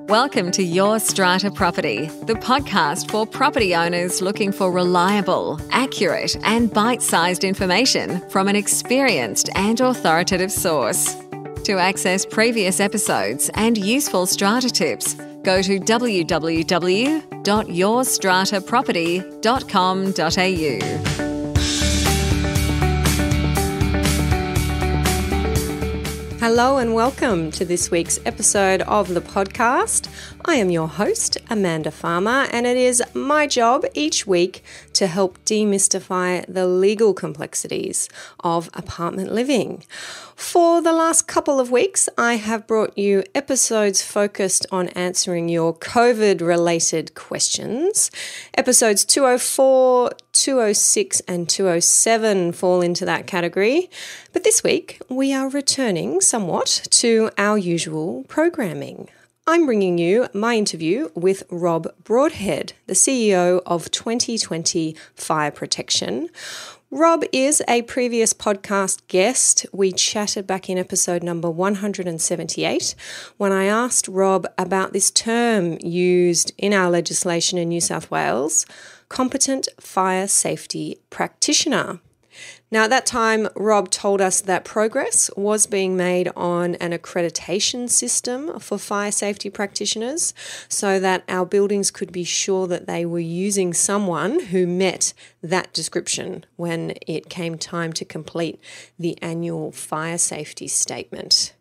Welcome to Your Strata Property, the podcast for property owners looking for reliable, accurate, and bite-sized information from an experienced and authoritative source. To access previous episodes and useful strata tips, go to www.yourstrataproperty.com.au. Hello and welcome to this week's episode of the podcast. I am your host, Amanda Farmer, and it is my job each week to help demystify the legal complexities of apartment living. For the last couple of weeks, I have brought you episodes focused on answering your COVID-related questions. Episodes 204, 206 and 207 fall into that category. But this week, we are returning somewhat to our usual programming. I'm bringing you my interview with Rob Broadhead, the CEO of 2020 Fire Protection. Rob is a previous podcast guest. We chatted back in episode number 178 when I asked Rob about this term used in our legislation in New South Wales, competent fire safety practitioner. Now, at that time, Rob told us that progress was being made on an accreditation system for fire safety practitioners so that our buildings could be sure that they were using someone who met that description when it came time to complete the annual fire safety statement.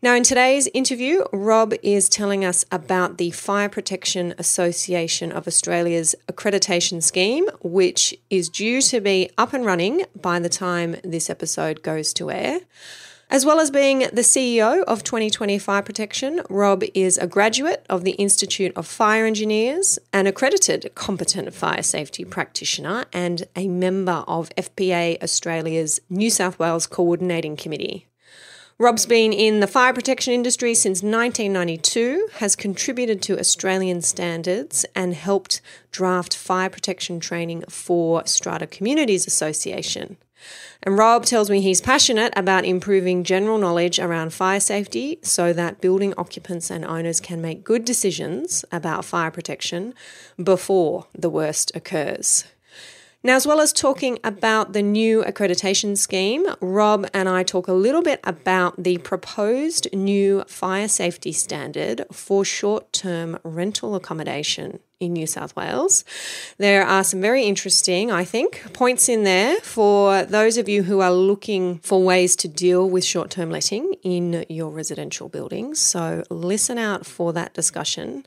Now, in today's interview, Rob is telling us about the Fire Protection Association of Australia's accreditation scheme, which is due to be up and running by the time this episode goes to air. As well as being the CEO of 2020 Fire Protection, Rob is a graduate of the Institute of Fire Engineers, an accredited competent fire safety practitioner, and a member of FPA Australia's New South Wales Coordinating Committee. Rob's been in the fire protection industry since 1992, has contributed to Australian standards and helped draft fire protection training for Strata Communities Association. And Rob tells me he's passionate about improving general knowledge around fire safety so that building occupants and owners can make good decisions about fire protection before the worst occurs. Now, as well as talking about the new accreditation scheme, Rob and I talk a little bit about the proposed new fire safety standard for short-term rental accommodation in New South Wales. There are some very interesting, I think, points in there for those of you who are looking for ways to deal with short-term letting in your residential buildings. So listen out for that discussion.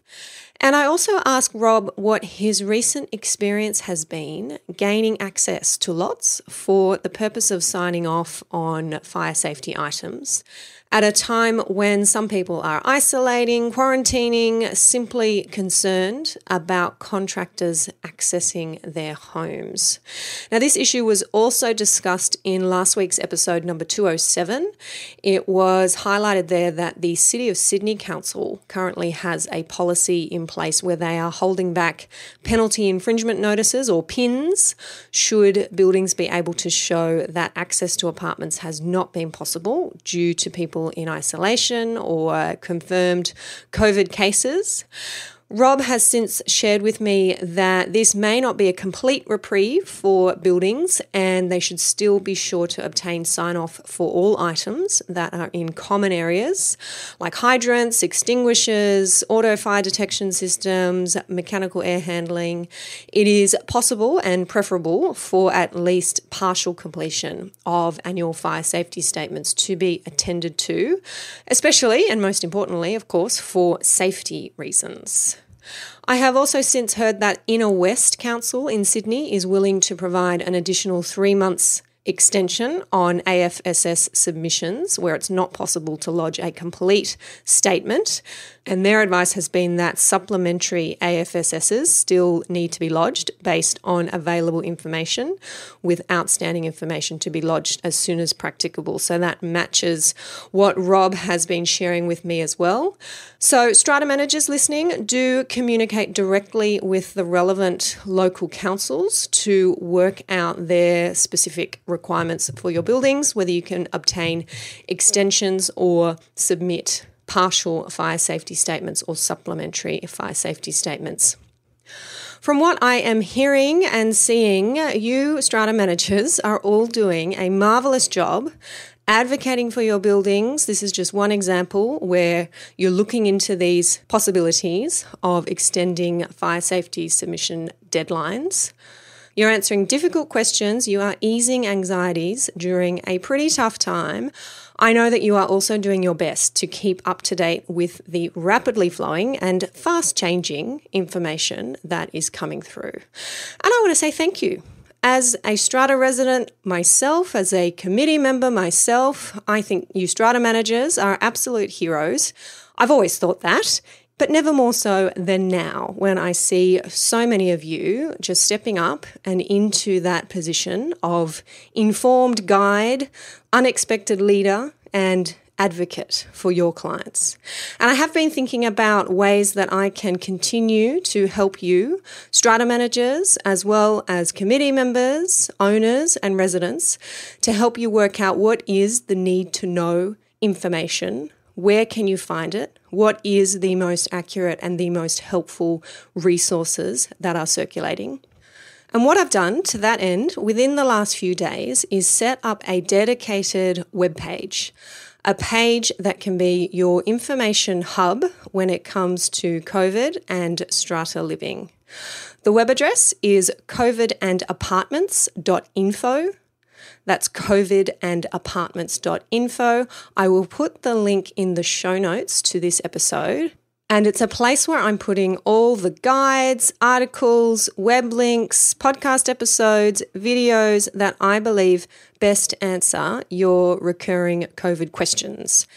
And I also asked Rob what his recent experience has been gaining access to lots for the purpose of signing off on fire safety items at a time when some people are isolating, quarantining, simply concerned about contractors accessing their homes. Now, this issue was also discussed in last week's episode number 207. It was highlighted there that the City of Sydney Council currently has a policy in place where they are holding back penalty infringement notices or PINs should buildings be able to show that access to apartments has not been possible due to people in isolation or confirmed COVID cases. Rob has since shared with me that this may not be a complete reprieve for buildings and they should still be sure to obtain sign-off for all items that are in common areas like hydrants, extinguishers, auto fire detection systems, mechanical air handling. It is possible and preferable for at least partial completion of annual fire safety statements to be attended to, especially and most importantly, of course, for safety reasons. I have also since heard that Inner West Council in Sydney is willing to provide an additional 3 months extension on AFSS submissions where it's not possible to lodge a complete statement. And their advice has been that supplementary AFSSs still need to be lodged based on available information, with outstanding information to be lodged as soon as practicable. So that matches what Rob has been sharing with me as well. So strata managers listening, do communicate directly with the relevant local councils to work out their specific requirements for your buildings, whether you can obtain extensions or submit partial fire safety statements or supplementary fire safety statements. From what I am hearing and seeing, you strata managers are all doing a marvellous job advocating for your buildings. This is just one example where you're looking into these possibilities of extending fire safety submission deadlines. You're answering difficult questions. You are easing anxieties during a pretty tough time. I know that you are also doing your best to keep up to date with the rapidly flowing and fast changing information that is coming through. And I want to say thank you. As a strata resident myself, as a committee member myself, I think you strata managers are absolute heroes. I've always thought that, but never more so than now when I see so many of you just stepping up and into that position of informed guide, unexpected leader, and advocate for your clients. And I have been thinking about ways that I can continue to help you, strata managers, as well as committee members, owners, and residents, to help you work out what is the need to know information. Where can you find it? What is the most accurate and the most helpful resources that are circulating? And what I've done to that end within the last few days is set up a dedicated webpage, a page that can be your information hub when it comes to COVID and strata living. The web address is covidandapartments.info. That's covidandapartments.info. I will put the link in the show notes to this episode. And it's a place where I'm putting all the guides, articles, web links, podcast episodes, videos that I believe best answer your recurring COVID questions.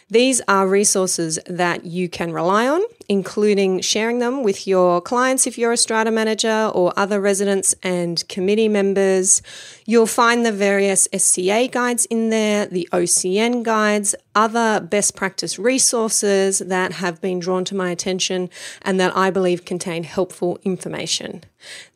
These are resources that you can rely on, including sharing them with your clients if you're a strata manager or other residents and committee members. You'll find the various SCA guides in there, the OCN guides, other best practice resources that have been drawn to my attention and that I believe contain helpful information.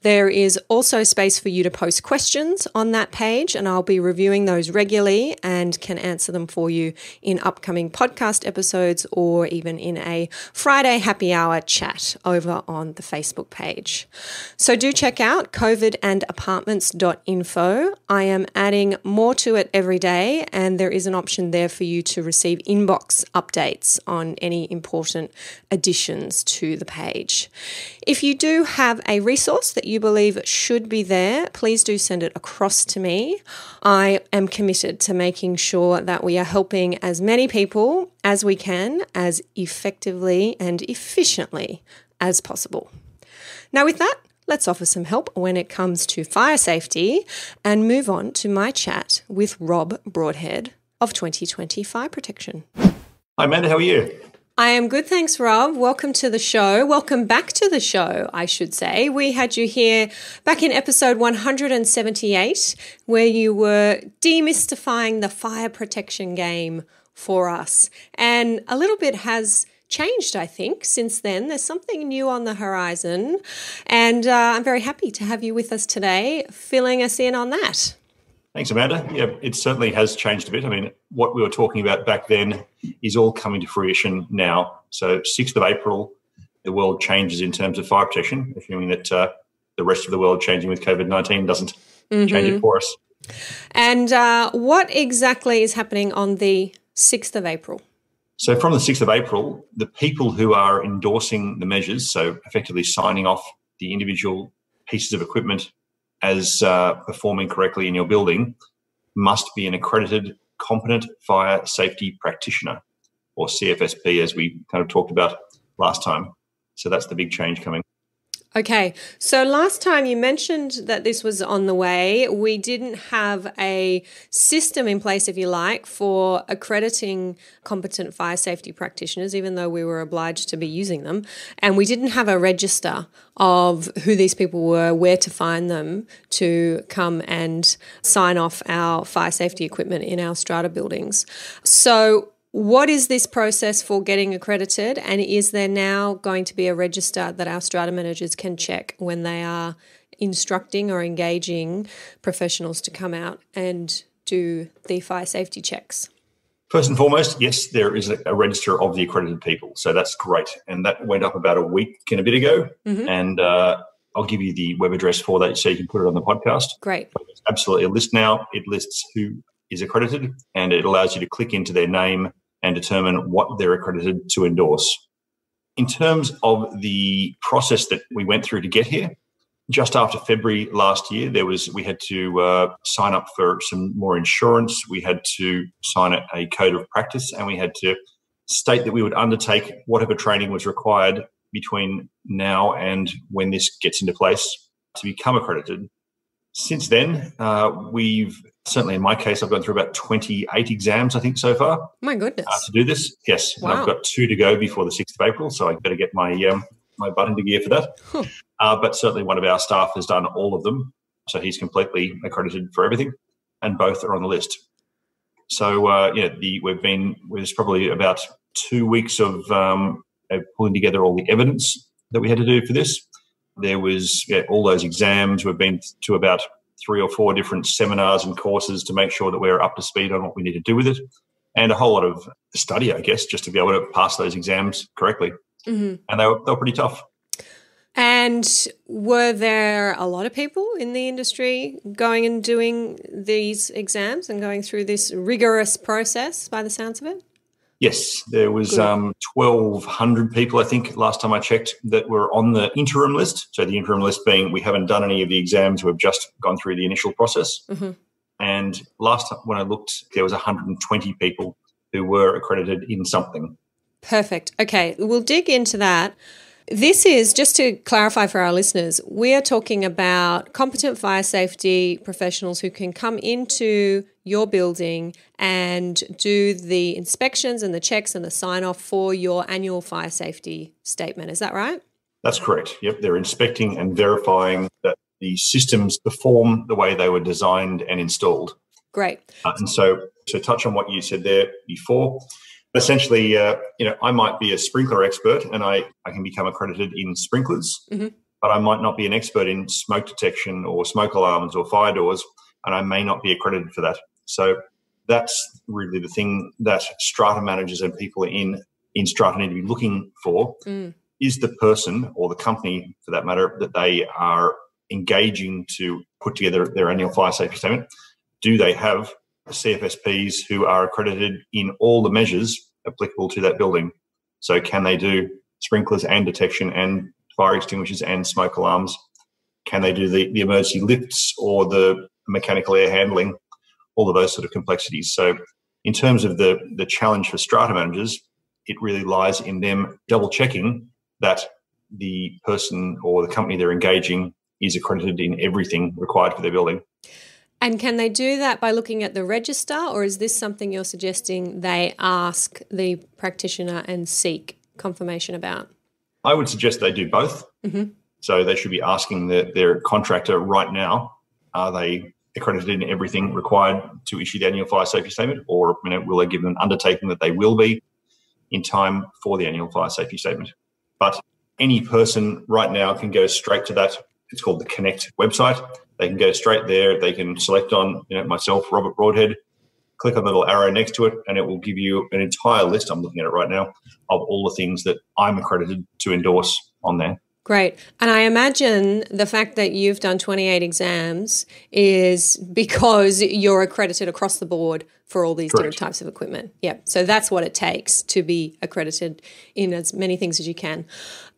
There is also space for you to post questions on that page, and I'll be reviewing those regularly and can answer them for you in upcoming podcast episodes or even in a Friday happy hour chat over on the Facebook page. So do check out covidandapartments.info. I am adding more to it every day, and there is an option there for you to receive inbox updates on any important additions to the page. If you do have a resource that you believe should be there, please do send it across to me. I am committed to making sure that we are helping as many people as we can, as effectively and efficiently as possible. Now with that, let's offer some help when it comes to fire safety and move on to my chat with Rob Broadhead of 2020 Fire Protection. Hi Amanda, how are you? I am good, thanks, Rob. Welcome to the show. Welcome back to the show, I should say. We had you here back in episode 178, where you were demystifying the fire protection game for us. And a little bit has changed, I think, since then. There's something new on the horizon. And I'm very happy to have you with us today, filling us in on that. Thanks, Amanda. Yeah, it certainly has changed a bit. I mean, what we were talking about back then is all coming to fruition now. So 6th of April, the world changes in terms of fire protection, assuming that the rest of the world changing with COVID-19 doesn't change it for us. And what exactly is happening on the 6th of April? So from the 6th of April, the people who are endorsing the measures, so effectively signing off the individual pieces of equipment as performing correctly in your building, must be an accredited competent fire safety practitioner, or CFSP, as we kind of talked about last time. So that's the big change coming. Okay, so last time you mentioned that this was on the way. We didn't have a system in place, if you like, for accrediting competent fire safety practitioners, even though we were obliged to be using them. And we didn't have a register of who these people were, where to find them to come and sign off our fire safety equipment in our strata buildings. So what is this process for getting accredited, and is there now going to be a register that our strata managers can check when they are instructing or engaging professionals to come out and do the fire safety checks? First and foremost, yes, there is a register of the accredited people. So that's great. And that went up about a week and a bit ago. Mm-hmm. And I'll give you the web address for that so you can put it on the podcast. Great. But there's absolutely a list now. It lists who is accredited, and it allows you to click into their name and determine what they're accredited to endorse. In terms of the process that we went through to get here, just after February last year, we had to sign up for some more insurance. We had to sign a code of practice, and we had to state that we would undertake whatever training was required between now and when this gets into place to become accredited. Since then, we've certainly in my case, I've gone through about 28 exams, I think, so far. My goodness. To do this, yes. Wow. And I've got 2 to go before the 6th of April, so I better get my butt into gear for that. But certainly one of our staff has done all of them, so he's completely accredited for everything, and both are on the list. So, there's probably about 2 weeks of pulling together all the evidence that we had to do for this. There was all those exams. We've been to about 3 or 4 different seminars and courses to make sure that we're up to speed on what we need to do with it, and a whole lot of study, I guess, just to be able to pass those exams correctly. Mm-hmm. And they were pretty tough. And were there a lot of people in the industry going and doing these exams and going through this rigorous process by the sounds of it? Yes, there was 1,200 people, I think, last time I checked, that were on the interim list. So the interim list being we haven't done any of the exams, we've just gone through the initial process. Mm-hmm. And last time when I looked, there was 120 people who were accredited in something. Perfect. Okay, we'll dig into that. This is, just to clarify for our listeners, we are talking about competent fire safety professionals who can come into your building and do the inspections and the checks and the sign-off for your annual fire safety statement. Is that right? That's correct. Yep, they're inspecting and verifying that the systems perform the way they were designed and installed. Great. And so to touch on what you said there before, essentially, I might be a sprinkler expert and I can become accredited in sprinklers, mm-hmm. but I might not be an expert in smoke detection or smoke alarms or fire doors, and I may not be accredited for that. So that's really the thing that strata managers and people in strata need to be looking for, is the person or the company, for that matter, that they are engaging to put together their annual fire safety statement. Do they have CFSPs who are accredited in all the measures applicable to that building? So can they do sprinklers and detection and fire extinguishers and smoke alarms? Can they do the emergency lifts or the mechanical air handling? All of those sort of complexities. So in terms of the challenge for strata managers, it really lies in them double checking that the person or the company they're engaging is accredited in everything required for their building. And can they do that by looking at the register, or is this something you're suggesting they ask the practitioner and seek confirmation about? I would suggest they do both. Mm-hmm. So they should be asking their contractor right now, are they accredited in everything required to issue the annual fire safety statement, or will they give them an undertaking that they will be in time for the annual fire safety statement? But any person right now can go straight to that. It's called the Connect website. They can go straight there. They can select on myself, Robert Broadhead, click on the little arrow next to it, and it will give you an entire list, I'm looking at it right now, of all the things that I'm accredited to endorse on there. Great. And I imagine the fact that you've done 28 exams is because you're accredited across the board for all these different types of equipment. Yeah. So that's what it takes to be accredited in as many things as you can.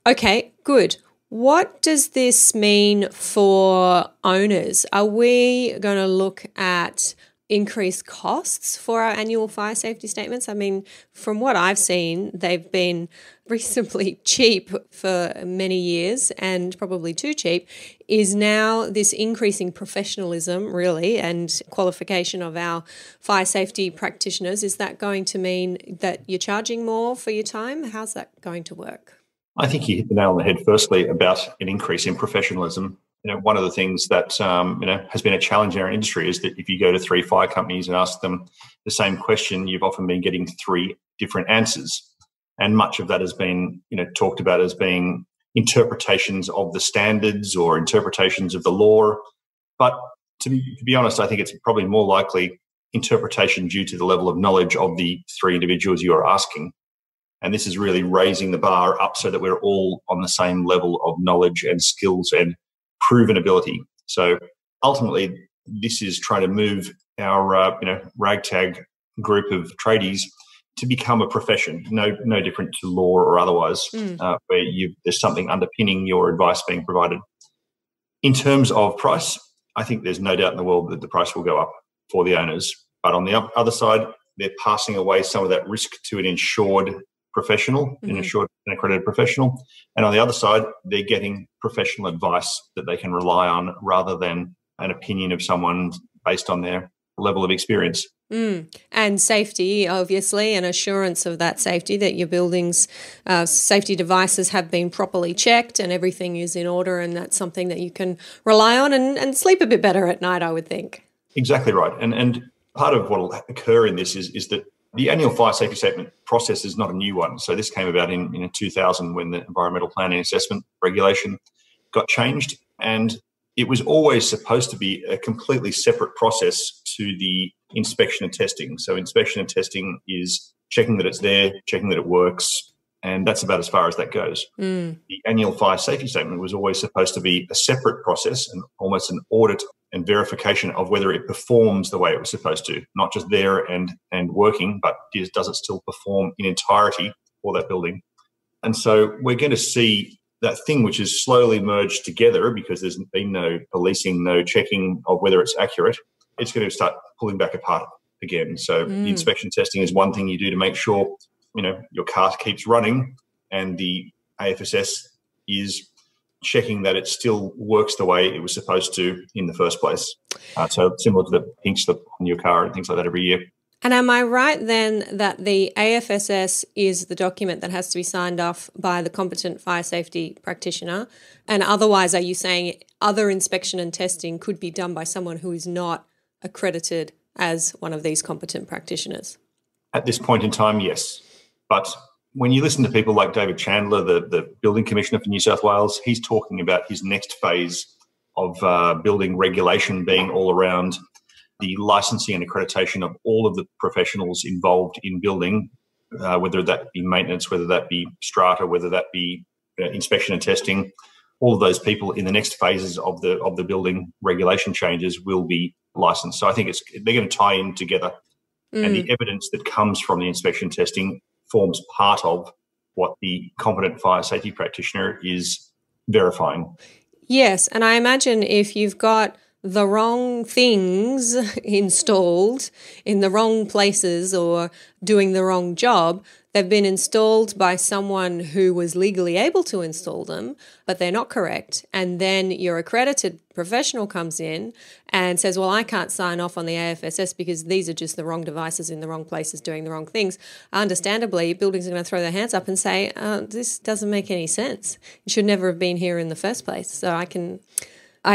Okay, good. What does this mean for owners? Are we going to look at increased costs for our annual fire safety statements? I mean, from what I've seen, they've been reasonably cheap for many years, and probably too cheap. Is now this increasing professionalism, really, and qualification of our fire safety practitioners, is that going to mean that you're charging more for your time? How's that going to work? I think you hit the nail on the head, firstly, about an increase in professionalism. One of the things that has been a challenge in our industry is that if you go to 3 fire companies and ask them the same question, you've often been getting 3 different answers. And much of that has been talked about as being interpretations of the standards or interpretations of the law. But to be honest, I think it's probably more likely interpretation due to the level of knowledge of the three individuals you are asking. And this is really raising the bar up so that we're all on the same level of knowledge and skills and proven ability. So ultimately, this is trying to move our ragtag group of tradies to become a profession, no different to law or otherwise, where there's something underpinning your advice being provided. In terms of price, I think there's no doubt in the world that the price will go up for the owners. But on the other side, they're passing away some of that risk to an insured professional, an accredited professional. And on the other side, they're getting professional advice that they can rely on rather than an opinion of someone based on their level of experience. And safety, obviously, and assurance of that safety, that your building's safety devices have been properly checked and everything is in order, and that's something that you can rely on and sleep a bit better at night, I would think. Exactly right. And part of what will occur in this is that the annual fire safety statement process is not a new one. So this came about in 2000 when the environmental planning and assessment regulation got changed. And it was always supposed to be a completely separate process to the inspection and testing. So inspection and testing is checking that it's there, checking that it works, and that's about as far as that goes. The annual fire safety statement was always supposed to be a separate process and almost an audit and verification of whether it performs the way it was supposed to, not just there and working, but does it still perform in entirety for that building. And so we're going to see that thing which is slowly merged together because there's been no policing, no checking of whether it's accurate. It's going to start pulling back apart again. So the inspection testing is one thing you do to make sure, your car keeps running, and the AFSS is checking that it still works the way it was supposed to in the first place. So similar to the pink slip on your car and things like that every year. And am I right then that the AFSS is the document that has to be signed off by the competent fire safety practitioner? And otherwise, are you saying other inspection and testing could be done by someone who is not accredited as one of these competent practitioners? At this point in time, yes. But when you listen to people like David Chandler, the building commissioner for New South Wales, he's talking about his next phase of building regulation being all around the licensing and accreditation of all of the professionals involved in building, whether that be maintenance, whether that be strata, whether that be inspection and testing. All of those people in the next phases of the building regulation changes will be licensed. So I think they're going to tie in together. And the evidence that comes from the inspection testing forms part of what the competent fire safety practitioner is verifying. Yes, and I imagine if you've got the wrong things installed in the wrong places or doing the wrong job, they've been installed by someone who was legally able to install them, but they're not correct. And then your accredited professional comes in and says, well, I can't sign off on the AFSS because these are just the wrong devices in the wrong places doing the wrong things. Understandably, buildings are going to throw their hands up and say, this doesn't make any sense. It should never have been here in the first place. So I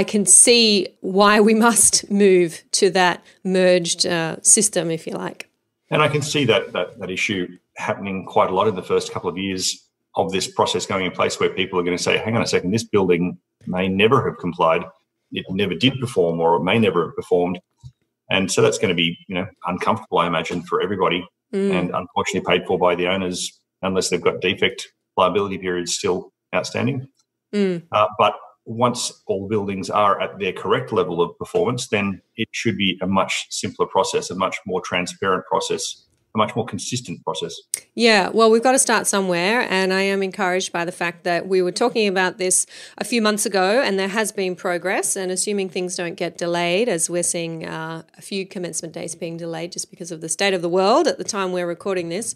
can see why we must move to that merged system, if you like. And I can see that issue happening quite a lot in the first couple of years of this process going in place, where people are going to say, hang on a second, this building may never have complied. It never did perform, or it may never have performed. And so that's going to be, uncomfortable, I imagine, for everybody, and unfortunately paid for by the owners unless they've got defect liability periods still outstanding. But once all buildings are at their correct level of performance, then it should be a much simpler process, a much more transparent process, a much more consistent process. Yeah, well, we've got to start somewhere, and I am encouraged by the fact that we were talking about this a few months ago, and there has been progress, and assuming things don't get delayed, as we're seeing a few commencement dates being delayed just because of the state of the world at the time we're recording this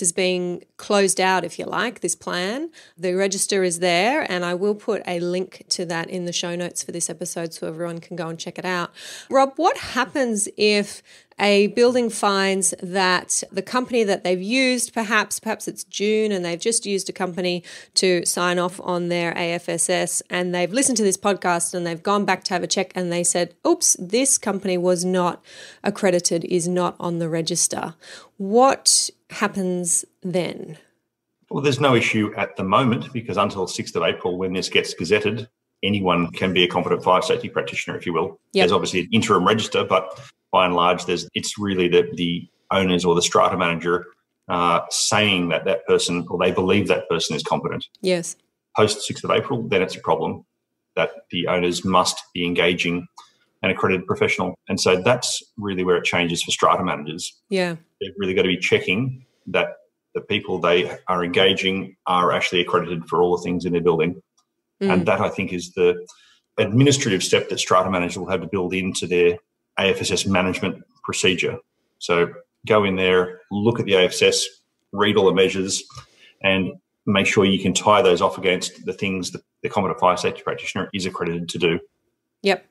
is being closed out, if you like, this plan. The register is there, and I will put a link to that in the show notes for this episode so everyone can go and check it out. Rob, what happens if a building finds that the company that they've used, perhaps it's June, and they've just used a company to sign off on their AFSS, and they've listened to this podcast and they've gone back to have a check and they said, oops, this company was not accredited, is not on the register. What happens then? Well, there's no issue at the moment, because until 6th of April, when this gets gazetted, anyone can be a competent fire safety practitioner, if you will. Yep. There's obviously an interim register, but by and large, it's really the owners or the strata manager saying that person, or they believe that person is competent. Yes. Post 6th of April, then it's a problem that the owners must be engaging an accredited professional. And so that's really where it changes for strata managers. Yeah. They've really got to be checking that the people they are engaging are actually accredited for all the things in their building. And that, I think, is the administrative step that strata managers will have to build into their AFSS management procedure. So go in there, look at the AFSS, read all the measures, and make sure you can tie those off against the things that the competent fire safety practitioner is accredited to do. Yep.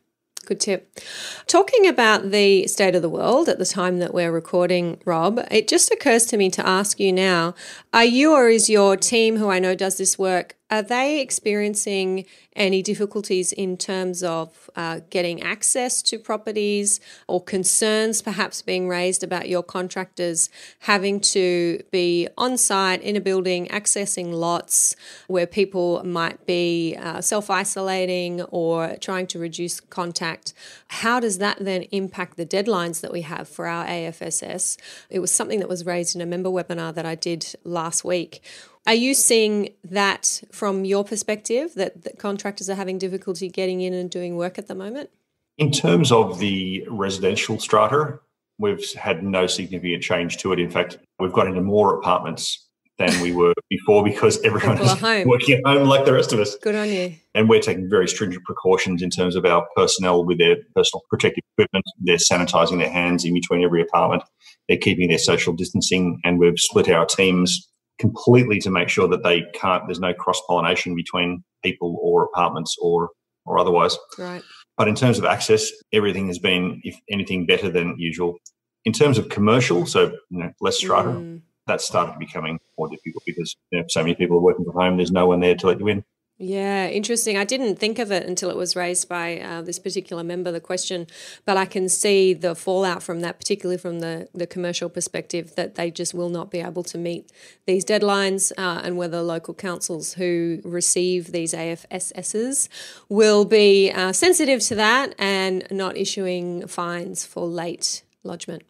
Good tip. Talking about the state of the world at the time that we're recording, Rob, it just occurs to me to ask you now, are you or is your team, who I know does this work, are they experiencing any difficulties in terms of getting access to properties, or concerns perhaps being raised about your contractors having to be on site in a building, accessing lots where people might be self-isolating or trying to reduce contact? How does that then impact the deadlines that we have for our AFSS? It was something that was raised in a member webinar that I did last week. Are you seeing that from your perspective, that contractors are having difficulty getting in and doing work at the moment? In terms of the residential strata, we've had no significant change to it. In fact, we've got into more apartments than we were before because everyone is working at home like the rest of us. Good on you. And we're taking very stringent precautions in terms of our personnel with their personal protective equipment. They're sanitising their hands in between every apartment. They're keeping their social distancing, and we've split our teams completely to make sure that there's no cross-pollination between people or apartments or otherwise. Right. But in terms of access, everything has been, if anything, better than usual. In terms of commercial, so less strata, that's started becoming more difficult because so many people are working from home. There's no one there to let you in. Yeah, interesting. I didn't think of it until it was raised by this particular member, the question, but I can see the fallout from that, particularly from the commercial perspective, that they just will not be able to meet these deadlines, and whether local councils who receive these AFSSs will be sensitive to that and not issuing fines for late lodgement.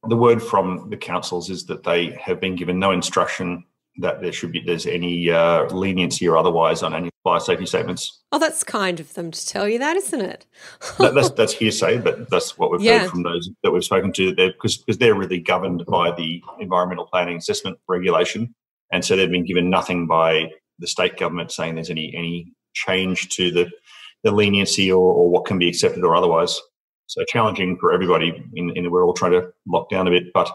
The word from the councils is that they have been given no instruction that there's any leniency or otherwise on any fire safety statements. Oh, that's kind of them to tell you that, isn't it? that's hearsay, but that's what we've heard from those that we've spoken to, because they're really governed by the environmental planning assessment regulation, and so they've been given nothing by the state government saying there's any change to the leniency or what can be accepted or otherwise. So challenging for everybody. We're all trying to lock down a bit, but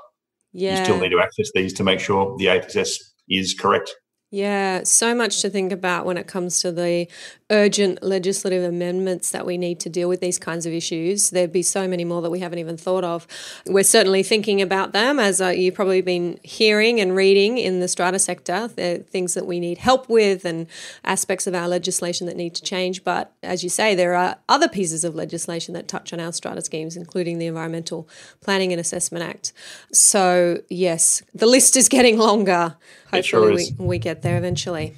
you still need to access these to make sure the AFSS is correct. Yeah, so much to think about when it comes to the urgent legislative amendments that we need to deal with these kinds of issues. There'd be so many more that we haven't even thought of. We're certainly thinking about them, as you've probably been hearing and reading in the strata sector. They're things that we need help with and aspects of our legislation that need to change. But as you say, there are other pieces of legislation that touch on our strata schemes, including the Environmental Planning and Assessment Act. So, yes, the list is getting longer. Hopefully we get there eventually.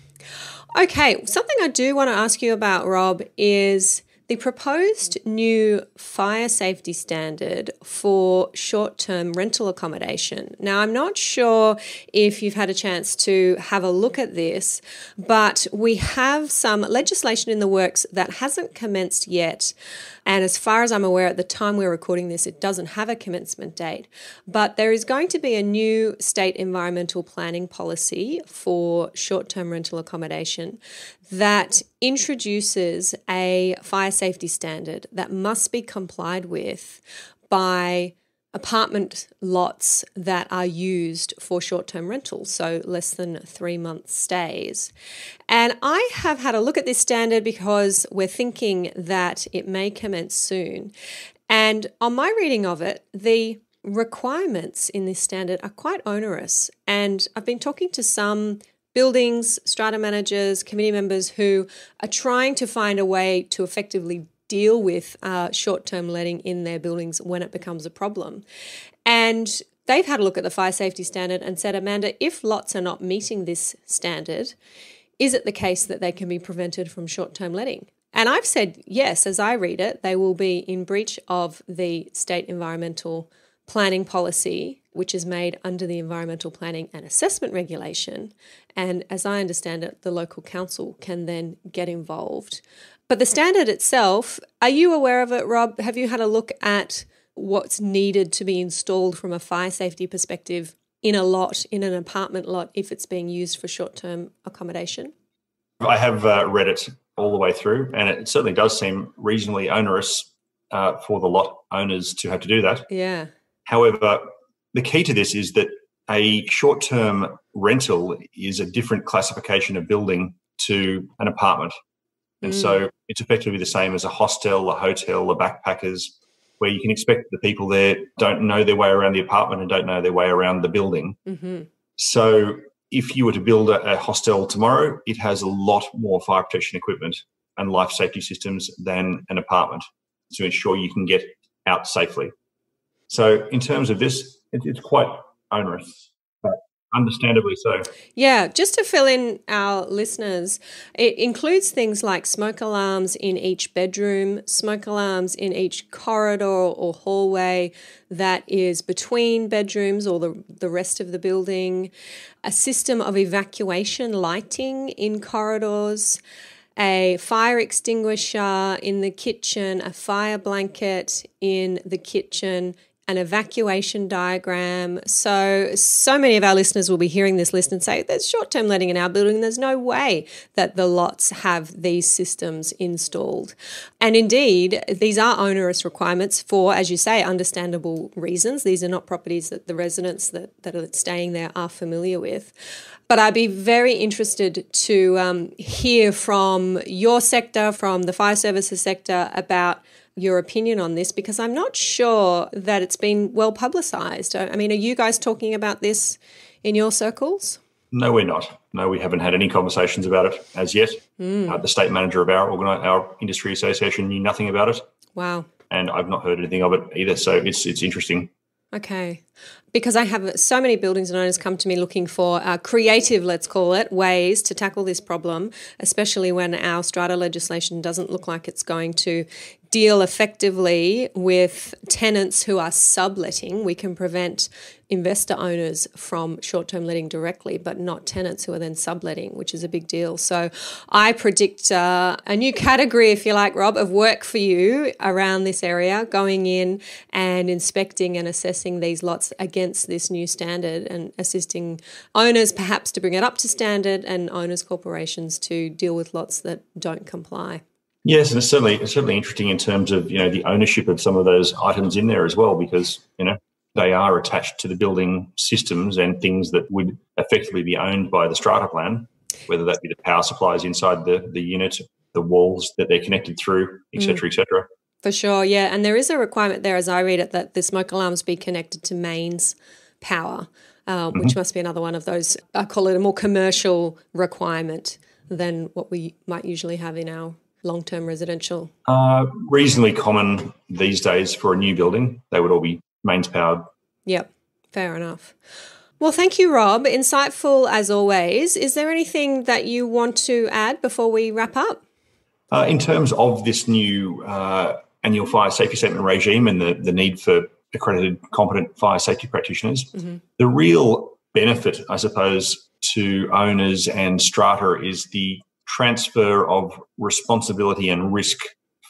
Okay, something I do want to ask you about, Rob, is the proposed new fire safety standard for short-term rental accommodation. Now, I'm not sure if you've had a chance to have a look at this, but we have some legislation in the works that hasn't commenced yet. And as far as I'm aware, at the time we're recording this, it doesn't have a commencement date. But there is going to be a new state environmental planning policy for short-term rental accommodation that introduces a fire safety standard that must be complied with by apartment lots that are used for short-term rentals, so less than 3-month stays. And I have had a look at this standard because we're thinking that it may commence soon. And on my reading of it, the requirements in this standard are quite onerous. And I've been talking to some buildings, strata managers, committee members who are trying to find a way to effectively deal with short-term letting in their buildings when it becomes a problem. And they've had a look at the fire safety standard and said, Amanda, if lots are not meeting this standard, is it the case that they can be prevented from short-term letting? And I've said, yes, as I read it, they will be in breach of the state environmental planning policy, which is made under the Environmental Planning and Assessment Regulation. And as I understand it, the local council can then get involved. But the standard itself, are you aware of it, Rob? Have you had a look at what's needed to be installed from a fire safety perspective in a lot, in an apartment lot, if it's being used for short-term accommodation? I have read it all the way through, and it certainly does seem reasonably onerous for the lot owners to have to do that. Yeah. However, the key to this is that a short-term rental is a different classification of building to an apartment. And so it's effectively the same as a hostel, a hotel, a backpackers, where you can expect the people there don't know their way around the apartment and don't know their way around the building. Mm-hmm. So if you were to build a hostel tomorrow, it has a lot more fire protection equipment and life safety systems than an apartment to ensure you can get out safely. So in terms of this, it's quite onerous, but understandably so. Yeah, just to fill in our listeners, it includes things like smoke alarms in each bedroom, smoke alarms in each corridor or hallway that is between bedrooms or the rest of the building, a system of evacuation lighting in corridors, a fire extinguisher in the kitchen, a fire blanket in the kitchen, an evacuation diagram. So many of our listeners will be hearing this list and say, there's short-term letting in our building. There's no way that the lots have these systems installed. And indeed, these are onerous requirements for, as you say, understandable reasons. These are not properties that the residents that are staying there are familiar with. But I'd be very interested to hear from your sector, from the fire services sector, about your opinion on this, because I'm not sure that it's been well publicised. I mean, are you guys talking about this in your circles? No, we're not. No, we haven't had any conversations about it as yet. The state manager of our industry association knew nothing about it. Wow. And I've not heard anything of it either. So it's interesting. Okay. Because I have so many buildings and owners come to me looking for creative, let's call it, ways to tackle this problem, especially when our strata legislation doesn't look like it's going to deal effectively with tenants who are subletting. We can prevent investor owners from short-term letting directly, but not tenants who are then subletting, which is a big deal. So I predict a new category, if you like, Rob, of work for you around this area, going in and inspecting and assessing these lots against this new standard and assisting owners perhaps to bring it up to standard and owners' corporations to deal with lots that don't comply. Yes, and it's certainly interesting in terms of, the ownership of some of those items in there as well, because, they are attached to the building systems and things that would effectively be owned by the strata plan, whether that be the power supplies inside the unit, the walls that they're connected through, et cetera, et cetera. For sure, yeah. And there is a requirement there, as I read it, that the smoke alarms be connected to mains power, which must be another one of those, I call it a more commercial requirement than what we might usually have in our long-term residential. Reasonably common these days for a new building. They would all be mains powered. Yep, fair enough. Well, thank you, Rob. Insightful as always. Is there anything that you want to add before we wrap up? In terms of this new annual fire safety statement regime and the need for accredited competent fire safety practitioners, the real benefit, I suppose, to owners and strata is the transfer of responsibility and risk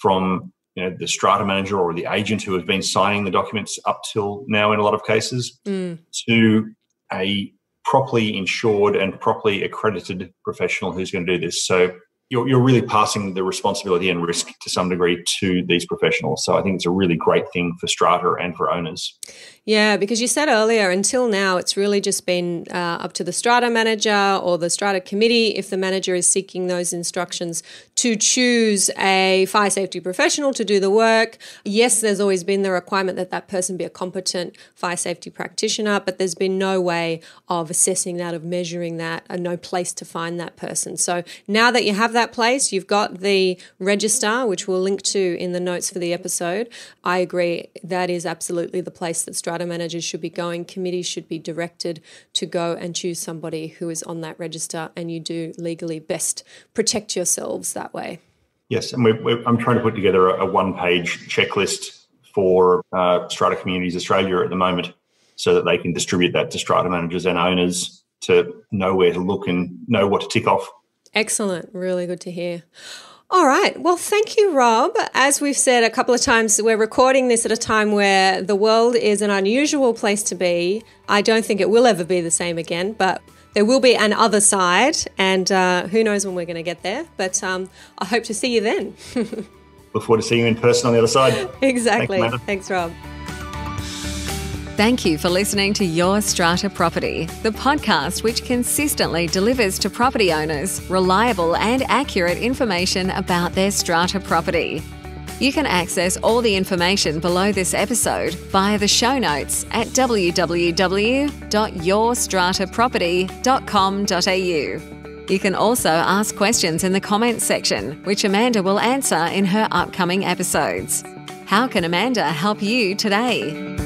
from the strata manager or the agent who has been signing the documents up till now in a lot of cases to a properly insured and properly accredited professional who's going to do this. So you're really passing the responsibility and risk to some degree to these professionals. So I think it's a really great thing for strata and for owners. Yeah, because you said earlier, until now, it's really just been up to the strata manager or the strata committee, if the manager is seeking those instructions, to choose a fire safety professional to do the work. Yes, there's always been the requirement that that person be a competent fire safety practitioner, but there's been no way of assessing that, of measuring that, and no place to find that person. So now that you have that place, you've got the register, which we'll link to in the notes for the episode. I agree, that is absolutely the place that strata managers should be going. Committees should be directed to go and choose somebody who is on that register, and you do legally best protect yourselves that way. Yes, and I'm trying to put together a one-page checklist for Strata Communities Australia at the moment, so that they can distribute that to strata managers and owners to know where to look and know what to tick off. Excellent. Really good to hear. All right. Well, thank you, Rob. As we've said a couple of times, we're recording this at a time where the world is an unusual place to be. I don't think it will ever be the same again, but there will be an other side, and who knows when we're going to get there. But I hope to see you then. Look forward to seeing you in person on the other side. Exactly. Thanks, Rob. Thank you for listening to Your Strata Property, the podcast which consistently delivers to property owners reliable and accurate information about their strata property. You can access all the information below this episode via the show notes at www.yourstrataproperty.com.au. You can also ask questions in the comments section, which Amanda will answer in her upcoming episodes. How can Amanda help you today?